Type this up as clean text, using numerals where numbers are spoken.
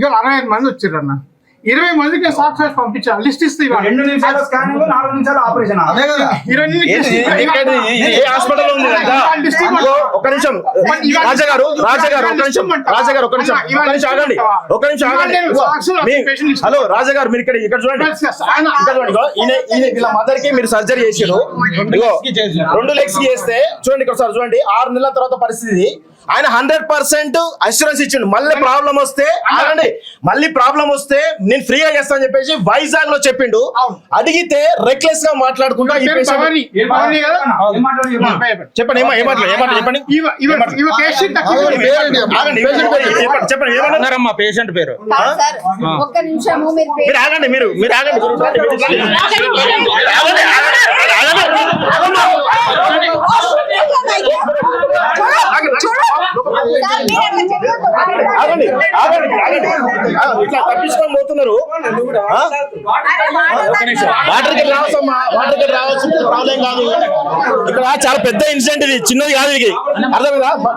ఇవాళ 65 మంది వచ్చారన్న, 20 మందికి నేను సాఫ్ట్వేర్ పంపించాను, లిస్ట్ ఇస్తే 2 నిమిషాల స్కానింగ్ 4 నిమిషాల ఆపరేషన్. అదే కదా 20 ఏ హాస్పిటల్ ఉంది కదా? ఒక నిమిషం రాజాగారు హలో రాజాగారు, మీరు ఇక్కడ చూడండి, వీళ్ళ మదర్ కి మీరు సర్జరీ చేసారు, 2 లెగ్స్ కి చేస్తే చూడండి ఇక్కడ సార్ చూడండి, 6 నెలల తర్వాత పరిస్థితి. ఆయన 100% అష్యూరెన్స్ ఇచ్చిండు. మళ్ళీ ప్రాబ్లం వస్తే నేను ఫ్రీగా చేస్తాను చెప్పేసి వైజాగ్ లో చెప్పిండు. అడిగితే రెక్లెస్ గా మాట్లాడుకుంటా చెప్పండి ఏమన్నారమ్మా పేషెంట్ పేరు? మీరు ఆగండి, మీరు ఆగండి. ఇట్లా తప్పించుకొని పోతున్నారు. వాటర్ కి రావచ్చు, ప్రాబ్లం కాదు. ఇక్కడ చాలా పెద్ద ఇన్సిడెంట్, ఇది చిన్నది కాదు, ఇది అర్థం కదా.